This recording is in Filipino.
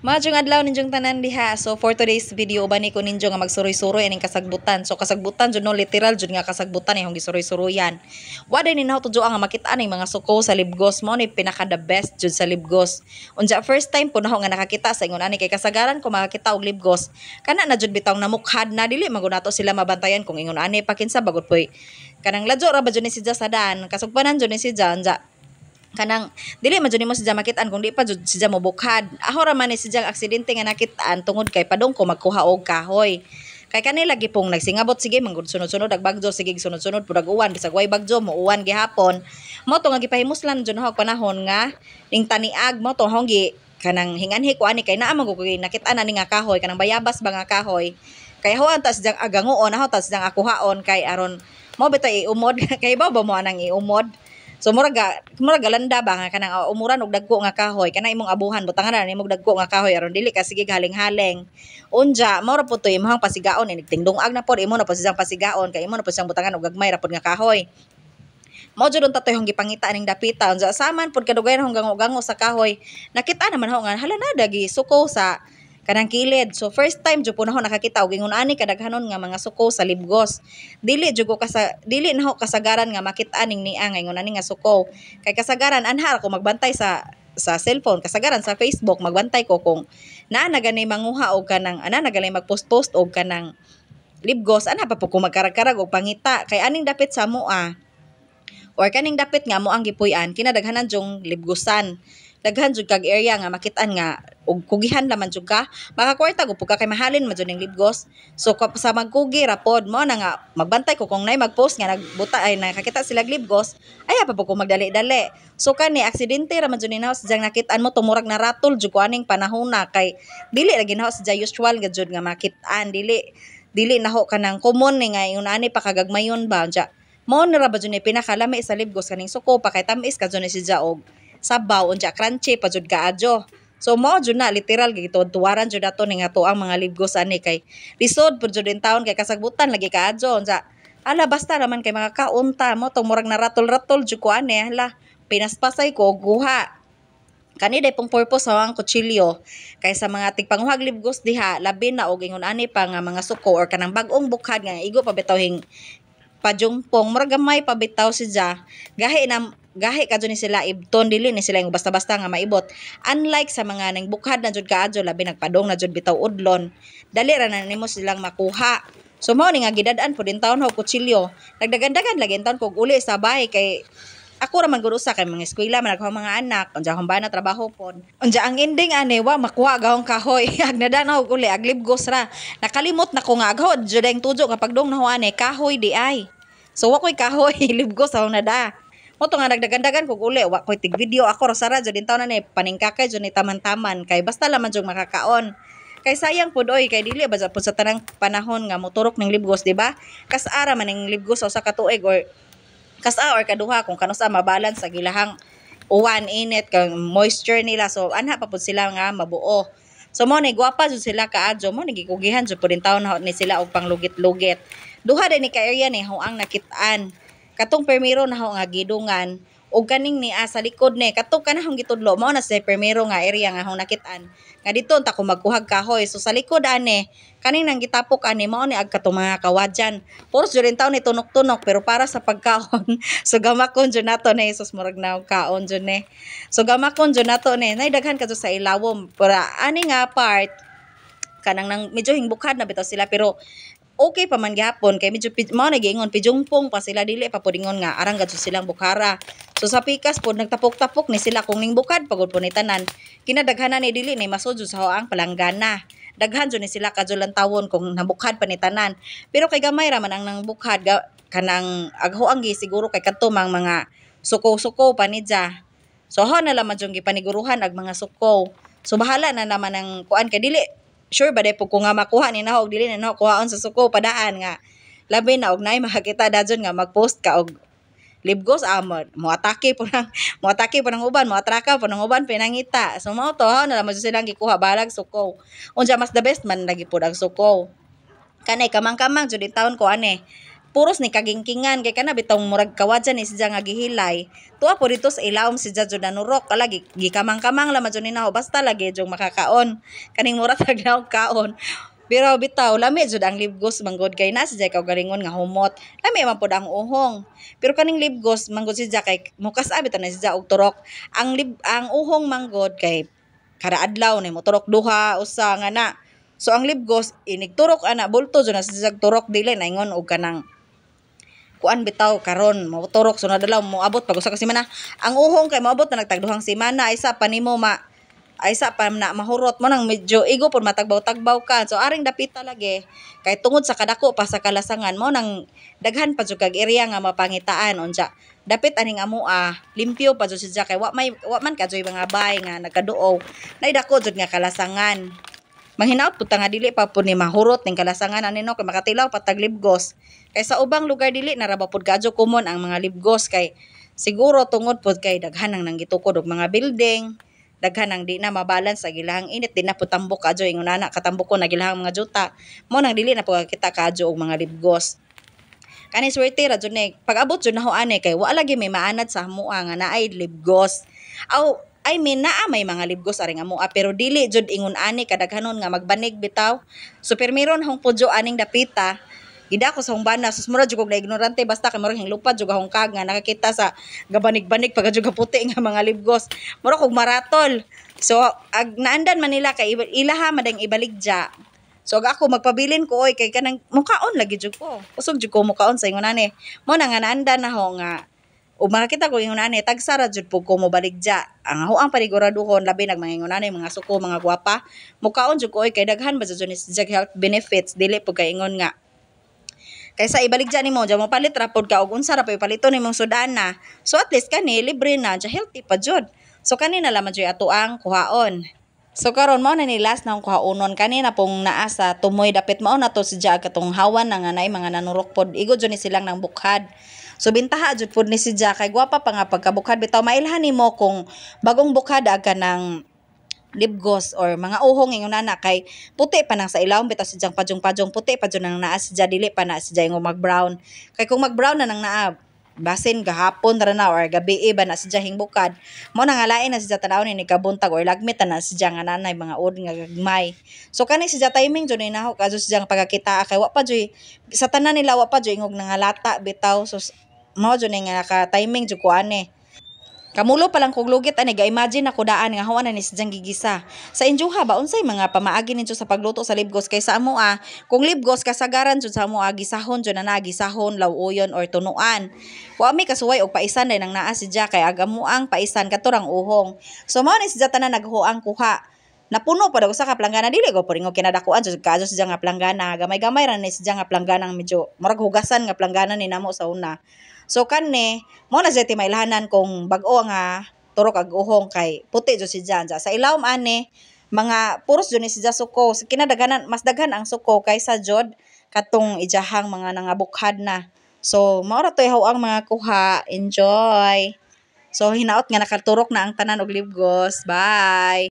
Maayong adlaw ninjong tanan diha. So for today's video bani ko ninyo nga magsuroy-suroy ining kasagbutan. So kasagbutan jud no, literal jud nga kasagbutan ihong gisuroy-suroyan. Wa day ni tudyo nga makita ning mga suko sa Libgos mo ni pinaka the best jud sa Libgos. Unja first time po naho nga nakakita sa ingon ani kay kasagaran ko makakita og Libgos. Kana na jud bitaw namukhad na dili magunato sila mabantayan kung ingon ani pakinsa bagot poy. Kanang ladyo ra ba jud ni si Sadan, kasugpanan jud ni si Anja kanang dili man jud nimo sidya makitaan kung di pa jud sidya mobukhad. Aho ra man ni sidya aksidente nga nakitaan tungod kay padong ko magkuha og kahoy. Kay kanila gipong nagsingabot sige manggod sunod-sunod ag bagyo sige sunod-sunod pud ag uwan bisag way bagyo mo uwan gihapon. Mo to nga gipahimuslan jud og panahon nga ning taniag mo to honggi kanang hinganhi ko ani kay naa man ko nakitaan ani nga kahoy kanang bayabas ba nga kahoy. Kay hoan ta sidyang aganguon aho ta sidyang akuhaon kay aron mo bitaw iumod kay ba mo anang iumod. So murag galanda ba nga kanang umuran og dagko nga kahoy kana imong abuhan butangan na imong dagko nga kahoy aron dili ka sige haling-haling. Unja mao ra pud to imong pasigaon tingdungag na pod imo na pod siyang pasigaon kay imo na pod siyang butangan og gagmay ra pod nga kahoy. Mao jud unta toy hong gipangita ning dapita unja saman pod kadugayan hong gango-gango sa kahoy. Nakita naman ho nga hala na dagi suko sa kanang kilid. So first time jud po na ho nakakita og ingon ani kadaghanon nga mga suko sa Libgos. Dili na ho kasagaran nga makita ning niya nga ingon ani nga suko. Kay kasagaran anhar ko magbantay sa cellphone, kasagaran sa Facebook magbantay ko kung naa na ganay manguha og kanang ana na ganay magpost-post og kanang Libgos ana pa po ko magkarag-karag og pangita kay aning dapit sa mua or kaning dapit nga mo ang gipuy-an kinadaghanan jung Libgosan. Daghan jud kag area nga makitaan nga og kugihan laman jud ka makakwarta gud ka kay mahalin man jud ning Libgos. So sa magkugi ra pod mo na nga magbantay ko kung nay magpost nga nagbuta ay nakakita sila Libgos ay pa po ko magdali-dali. So kani aksidente ra man jud ni naos jang nakitaan mo tumurag na ratol jud ko aning panahon na kay dili lagi naos sa usual nga jud nga makitaan dili naho kanang common ni nga ingon ani pa kagagmayon ba unya mo na ra ba jud ni pinakalami sa Libgos kaning suko pa kay tamis ka jud ni si og sabaw unja crunchy pa jud kaadyo. So mao jud na literal gituwaran jud ato ning ato ang mga Libgos ani kay lisod pud jud in taon kay kasagbutan lagi kaadyo unja ala basta naman kay makakaunta mo tong murag na ratol-ratol jud ko ani hala pinaspasay ko og guha. Kani day pong purpose sa ang kutsilyo kay sa mga tigpanguhag Libgos diha labi na og ingon ani pa nga mga suko or kanang bag-ong bukhad nga igo pa bitawhing pajungpong murag gamay pa bitaw siya gahi kadto ni sila ibton dili ni sila yung basta-basta nga maibot unlike sa mga nang bukhad na jud kaadyo labi nagpadong na jud bitaw udlon dali ra na nimo silang makuha. So mao ni nga gidad-an pud in taon ho kutsilyo nagdagan-dagan lagi in taon kog uli sa bahay kay ako ra man gud usa kay mga eskwela man ako mga anak unja akong bana trabaho pod unja ang ending ani wa makuha gahong kahoy agnadan og uli ag Libgos ra nakalimot na ko nga aghod jud ang tudyo nga pagdong na ho ani kahoy di ay. So wa koy kahoy Libgos ako nada. Mo to nga nagdagan-dagan kog uli wa koy tig video ako ra sara jud in taon na ni paningkakay jud ni taman-taman kay basta laman jud makakaon. Kay sayang pud oy kay dili ba pud sa tanang panahon nga moturok ning Libgos di ba? Kas-ara man ning Libgos sa katuig or kas-a or kaduha kung kanusa mabalance sa gilahang uwan init kang moisture nila so anha pa pud sila nga mabuo. So mo ni gwapa jud sila kaadyo mo nagikugihan jud pud in taon na ni sila og panglugit-lugit. Duha din ni ka area ni ang nakitaan. Katong permiro na ho nga gidungan ug kaning ni sa likod ni katong kanahong gitudlo mao na sa permiro nga area nga hong nakitaan nga dito ta ko magkuhag kahoy so sa likod ani kaning nang gitapok ani mao ni ag katong mga kawadyan puros jud taw ni tunok-tunok pero para sa pagkaon so gamakon jud nato ni Jesus murag na kaon jud ni so gamakon jud nato ni nay daghan kadto sa ilawom para ani nga part kanang nang medyo hingbukad na bitaw sila pero okay pa man gyapon kay medyo mao nagiingon pijungpong pa sila dili pa pudingon nga arang gadto silang bukhara. So sa pikas pod nagtapok-tapok ni sila kung ning bukad pagod po ni tanan. Kinadaghanan ni dili ni masudyo sa hoang palanggana. Daghan jud ni sila kadyo tawon kung nabukad pa ni tanan. Pero kay gamay ra man ang nang bukad kanang aghoang gi siguro kay kadto mga suko-suko pa ni ja. So ho na lamang jud gipaniguruhan ag mga suko. So bahala na naman ang kuan kay dili sure ba day po ko nga makuha ni na og dili na kuhaon sa suko padaan nga labi na og nay makakita dajon nga magpost ka og Libgos mo atake po nang uban mo atraka po nang uban pinangita so mao to na lamang silang gikuha balag suko unja mas the best man lagi pud ang suko kanay kamang-kamang jud in taon ko ani puros ni kagingkingan kay kana bitong murag kawadyan ni siya nga gihilay. Tuwa po dito sa ilawom si Judge nanurok kala gikamang-kamang la madyo ninaho basta lagi jung makakaon. Kaning mura tag naog kaon. Pero bitaw lami jud ang libgos manggod kay na siya kaw galingon nga humot. Lami man pud ang uhong. Pero kaning libgos manggod siya kay mukas abit na siya og turok. Ang uhong manggod kay kada adlaw ni mo turok duha usa nga na. So ang libgos inigturok ana bulto jud na siya turok dili na ingon og kanang kuan bitaw karon mo turok sunod adlaw mo abot pag usa ka semana. Ang uhong kay moabot na nagtagduhang semana isa pa nimo isa pa na mahurot mo nang medyo igo pud matagbaw-tagbaw ka. So aring dapita lagi kay tungod sa kadako pa sa kalasangan mo nang daghan pa jud kag area nga mapangitaan unsa. Dapit aning amua limpyo pa jud siya kay wa man kadyoy mga bay nga nagkaduow. Nay dako jud nga kalasangan. Manghinaot pud nga dili pa pud ni mahurot ning kalasangan anino kay makatilaw patag libgos. Kay sa ubang lugar dili na ra ba pud kadyo common ang mga libgos kay siguro tungod pud kay daghan nang nanggitukod og mga building, daghan nang di na mabalance sa gilahang init di na pud tambok kadyo ingon ana katambok ko na gilahang mga juta. Mo nang dili na pud kita kadyo og mga libgos. Kani swerte ra jud ni pag abot jud naho ani kay wa lagi may maanad sa hamua nga naay libgos. I mean naa may mga libgos aring amua pero dili jud ingon ani kadaghanon nga magbanig bitaw. So permiron hong pudyo aning dapita. Gida ko sa humbana sus mura jud kog na ignorante basta kay murag hinglupad jud hong kag nga nakakita sa gabanig-banig pag jud puti nga mga libgos. Mura kog maratol. So ag naandan man nila kay ilaha madang ibaligja. So ako magpabilin ko oy kay kanang mukaon lagi jud ko. Usog jud ko mukaon sa ingon ani. Mo na nga naandan na ho nga ug makakita ko ingon ani tagsara jud pug ko mobaligja. Ang huang paniguraduhon labi nag mga ingon ani mga suko mga gwapa. Mukaon jud ko oy kay daghan ba jud ni health benefits dili pug kay ingon nga kaysa ibaligja nimo diyan mo palit ra pod ka og unsa ra pa ipaliton nimong sudana. So at least kani libre na diya healthy pa jud. So kanina lamang jud ato ang kuhaon. So karon mo na ni last na ang kuhaunon kanina pong naa sa tumoy dapit mao na to si Jaag katong hawan na nga nay mga nanurok pod igod jud ni silang nang bukhad. So bintaha jud pod ni si Jaag kay gwapa pa nga pagkabukhad bitaw mailhan nimo kung bagong bukhad aga ng libgos or mga uhong ingon na kay puti pa nang sa ilawom bitaw si Jang pajong-pajong puti pa jud nang naa si Jaag dili pa na si Jaag mag-brown. Kay kung mag-brown na nang naa basin gahapon ra na or gabi ba na si Jahing bukad mo nang alain na si Jatanaw ni kabuntag or lagmit na si Jang nanay mga od nga gagmay. So kani si timing jud ni naho kadto si Jang pagkakita kay wa pa jud sa tanan nila wa pa jud ingog nangalata bitaw so mao jud nga ka timing jud ko ani. Kamulo pa lang kog lugit ani ga-imagine ako daan nga hawa na ni si Jang gigisa. Sa injuha ba unsay mga pamaagi ninyo sa pagluto sa libgos kay sa amo kung libgos kasagaran jud sa amo gisahon jud na gisahon lawuyon or tunuan. Wa mi kasuway og paisan day nang naa si Jack kay agamo ang paisan katurang uhong. So mao ni si Jack tanan naghuang kuha. Napuno pa daw sa kaplangana dili ko puringo kinadakuan jud kadto si Jang nga planggana gamay-gamay ra ni si Jang nga planggana medyo murag hugasan nga planggana ni namo sa una. So kanne mo na jeti mailhanan kung bag-o nga turok ag uhong kay puti jud si Jan sa ilawom ani mga puros jud ni si suko kinadaghanan mas daghan ang suko kaysa jud katong ijahang mga nangabukhad na. So mao ra toy ang mga kuha. Enjoy. So hinaot nga nakaturok na ang tanan og libgos. Bye.